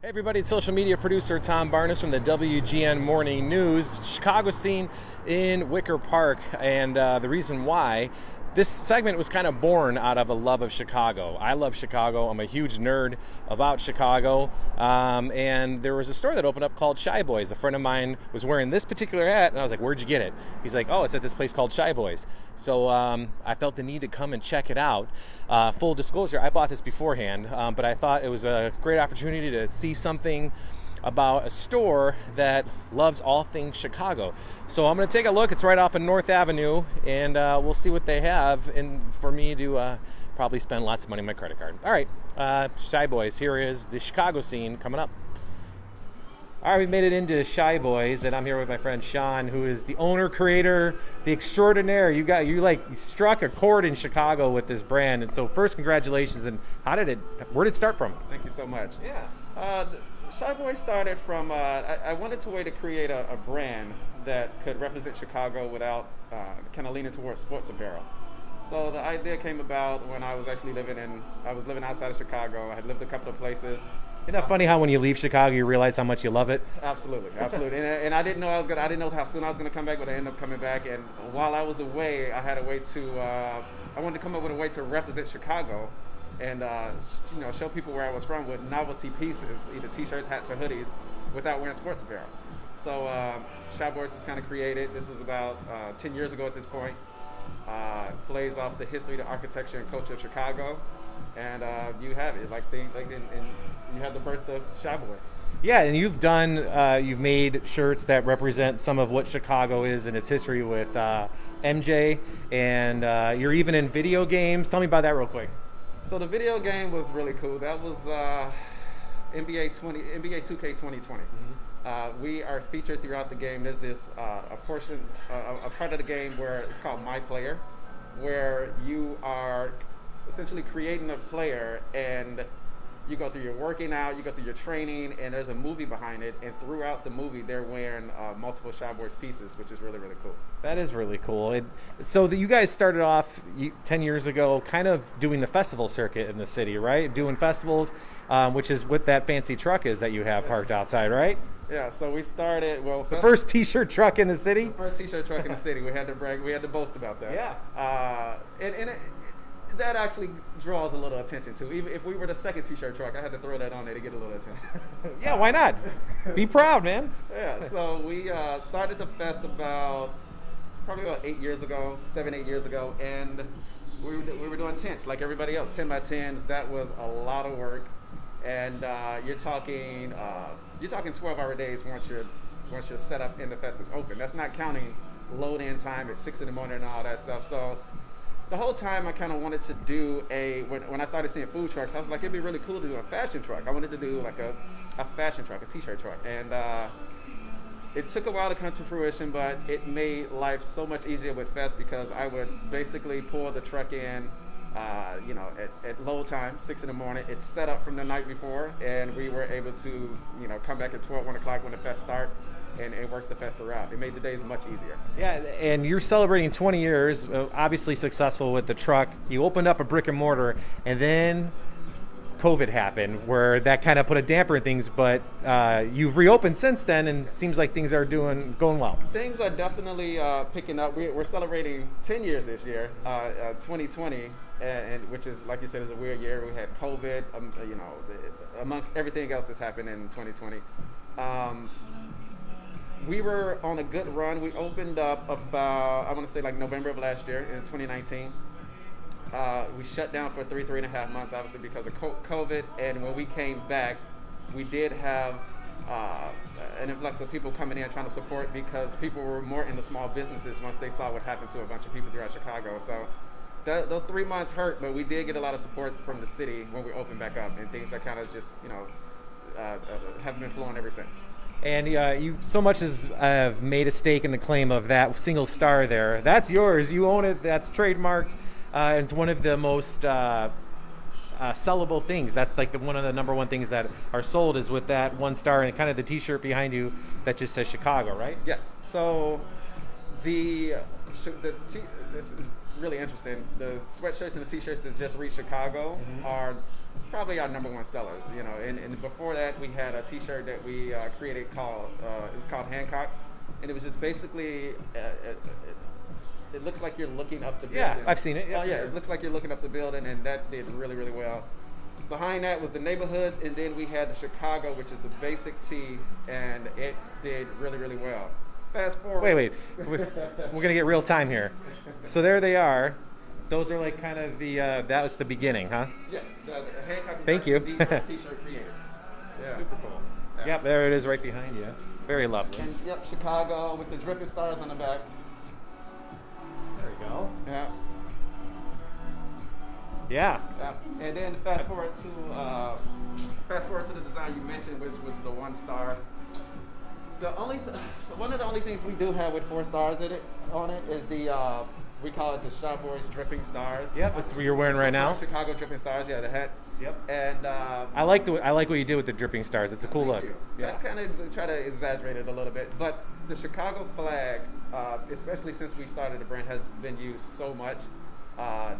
Hey everybody, it's social media producer Tom Barnes from the WGN Morning News. Chicago scene in Wicker Park, and the reason why this segment was kind of born out of a love of Chicago. I love Chicago. I'm a huge nerd about Chicago, and there was a store that opened up called ChiBoys. A friend of mine was wearing this particular hat, and I was like, "Where'd you get it?" He's like, "Oh, it's at this place called ChiBoys." So I felt the need to come and check it out. Full disclosure, I bought this beforehand, but I thought it was a great opportunity to see something about a store that loves all things Chicago. So I'm going to take a look. It's right off of North Avenue, and we'll see what they have for me to probably spend lots of money on my credit card. All right, ChiBoys, here is the Chicago scene coming up. All right, we've made it into ChiBoys, and I'm here with my friend Sean, who is the owner, creator, the extraordinaire. You struck a chord in Chicago with this brand, and so first, congratulations. And where did it start from? Thank you so much. Yeah. ChiBoys started from, I wanted to way to create a brand that could represent Chicago without kind of leaning towards sports apparel. So the idea came about when I was actually living outside of Chicago. I had lived a couple of places. Isn't that funny how when you leave Chicago, you realize how much you love it? Absolutely, absolutely. and I didn't know I didn't know how soon I was going to come back, but I ended up coming back. And while I was away, I had a way to, I wanted to come up with a way to represent Chicago and show people where I was from with novelty pieces, either t-shirts, hats, or hoodies, without wearing sports apparel. So ChiBoys was kind of created. This was about 10 years ago at this point. Plays off the history, the architecture, and culture of Chicago. And you have it, you have the birth of ChiBoys. Yeah, and you've made shirts that represent some of what Chicago is and its history with MJ, and you're even in video games. Tell me about that real quick. So the video game was really cool. That was NBA 2K 2020. Mm-hmm. We are featured throughout the game. There's this a part of the game where it's called My Player, where you are essentially creating a player, and you go through your working out, you go through your training, and there's a movie behind it. And throughout the movie, they're wearing multiple ChiBoys pieces, which is really, really cool. That is really cool. So you guys started off 10 years ago kind of doing the festival circuit in the city, right? Doing festivals, which is what that fancy truck is that you have parked outside, right? Yeah, so we started, the first t-shirt truck in the city? The first t-shirt truck in the city. We had to brag, we had to boast about that. Yeah. That actually draws a little attention too. Even if we were the second t-shirt truck, I had to throw that on there to get a little attention. Yeah, why not? Be proud, man. Yeah, so we started the fest probably about 8 years ago, 7-8 years ago, and we were doing tents like everybody else, 10 by 10s. That was a lot of work, and you're talking 12-hour days once you're set up and the fest is open. That's not counting load-in time at 6 in the morning and all that stuff. So the whole time I kind of wanted to do when I started seeing food trucks, I was like, it'd be really cool to do a fashion truck. I wanted to do like a fashion truck, a t-shirt truck. And it took a while to come to fruition, but it made life so much easier with Fest because I would basically pull the truck in, at load time, 6 in the morning. It's set up from the night before, and we were able to, come back at 1 o'clock when the Fest starts. And work the fest around. It made the days much easier. Yeah, and you're celebrating 20 years, obviously successful with the truck. You opened up a brick and mortar, and then COVID happened, where that kind of put a damper in things, but you've reopened since then, and it seems like things are going well. Things are definitely picking up. We're celebrating 10 years this year, 2020, and which is, like you said, is a weird year. We had COVID, amongst everything else that's happened in 2020. We were on a good run. We opened up about, I want to say like November of last year in 2019. We shut down for 3.5 months, obviously because of COVID. And when we came back, we did have an influx of people coming in trying to support because people were more into small businesses once they saw what happened to a bunch of people throughout Chicago. So those 3 months hurt, but we did get a lot of support from the city when we opened back up. And things are kind of just, have been flowing ever since. And you so much as have made a stake in the claim of that single star there. That's yours. You own it. That's trademarked. It's one of the most sellable things. That's like one of the number one things that are sold is with that one star and kind of the T-shirt behind you that just says Chicago, right? Yes. So this is really interesting. The sweatshirts and the T-shirts that just read Chicago are probably our #1 sellers. You know, and before that we had a T-shirt that we created called it was called Hancock, and it was just basically it looks like you're looking up the building. Yeah, I've seen it. Yeah, oh yeah, it looks like you're looking up the building, and that did really, really well. Behind that was the neighborhoods, and then we had the Chicago, which is the basic tee, and it did really, really well. Fast forward. Wait. We're gonna get real time here. So there they are. Those are like kind of the that was the beginning, huh? Yeah, the Hancock. Thank you. The first T-shirt created. Yeah. Super cool. Yeah. Yep, there it is right behind you. Very lovely. And yep, Chicago with the dripping stars on the back. There you go. Yeah. Yeah. Yeah. And then fast forward to the design you mentioned, which was the 1 star. So one of the only things we do have with 4 stars on it is the we call it the ChiBoys dripping stars. Yep, that's what you're wearing right now. Chicago dripping stars, yeah, the hat. Yep. And I like what you did with the dripping stars. It's a cool look. Yeah. I kind of try to exaggerate it a little bit, but the Chicago flag, especially since we started the brand, has been used so much.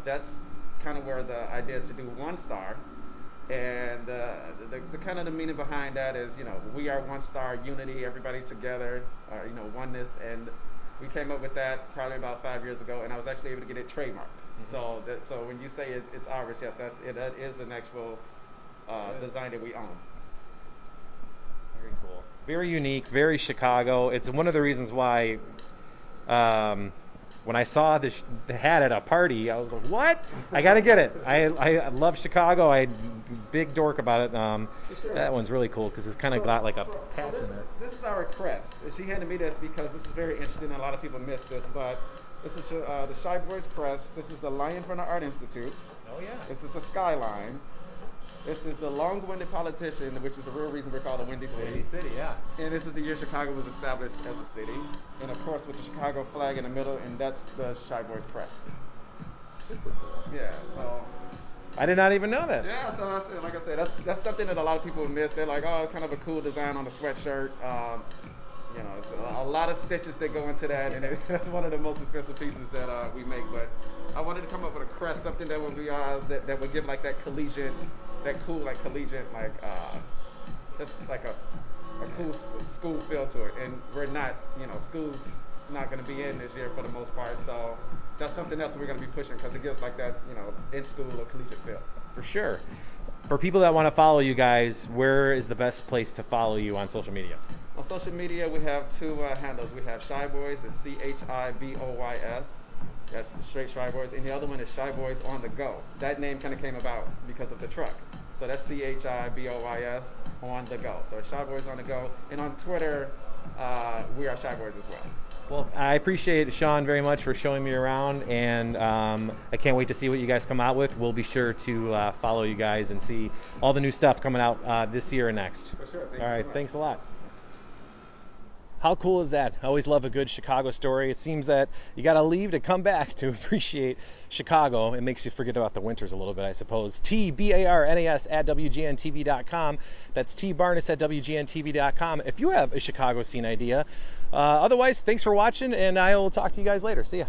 That's kind of where the idea to do 1 star, and the kind of the meaning behind that is, you know, we are 1 star unity, everybody together, you know, oneness, and we came up with that probably about 5 years ago, and I was actually able to get it trademarked. So when you say it's ours, yes, that is an actual design that we own. Very cool. Very unique, very Chicago. It's one of the reasons why when I saw the hat at a party, I was like, what? I got to get it. I love Chicago. I'm big dork about it. Sure. That one's really cool because it's kind of got like a patch in there. This is our crest. She handed me this because this is very interesting and a lot of people miss this, but this is the ChiBoys crest. This is the lion from the Art Institute. Oh, yeah. This is the skyline. This is the long-winded politician, which is the real reason we're called the Windy City. Windy City, yeah. And this is the year Chicago was established as a city. And of course with the Chicago flag in the middle, and that's the ChiBoys crest. Super cool. Yeah, so. I did not even know that. Yeah, so like I said, that's something that a lot of people miss. They're like, oh, kind of a cool design on the sweatshirt. You know, it's a lot of stitches that go into that, and that's one of the most expensive pieces that we make. But I wanted to come up with a crest, something that would be that would give like that collegiate, that cool like collegiate, like just like a cool school feel to it. And we're not, you know, school's not going to be in this year for the most part, so that's something else we're going to be pushing because it gives like that, you know, in school or collegiate feel. For sure. For people that want to follow you guys, where is the best place to follow you on social media? On social media, we have 2 handles. We have ChiBoys, it's ChiBoys. That's straight ChiBoys, and the other one is ChiBoys on the go. That name kind of came about because of the truck. So that's ChiBoys on the go. So ChiBoys on the go, and on Twitter, we are ChiBoys as well. Well, I appreciate Sean very much for showing me around, and I can't wait to see what you guys come out with. We'll be sure to follow you guys and see all the new stuff coming out this year and next. For sure. All right, thanks a lot. How cool is that? I always love a good Chicago story. It seems that you got to leave to come back to appreciate Chicago. It makes you forget about the winters a little bit, I suppose. TBARNAS at WGNTV.com. That's TBarness at WGNTV.com if you have a Chicago scene idea. Otherwise, thanks for watching, and I will talk to you guys later. See ya.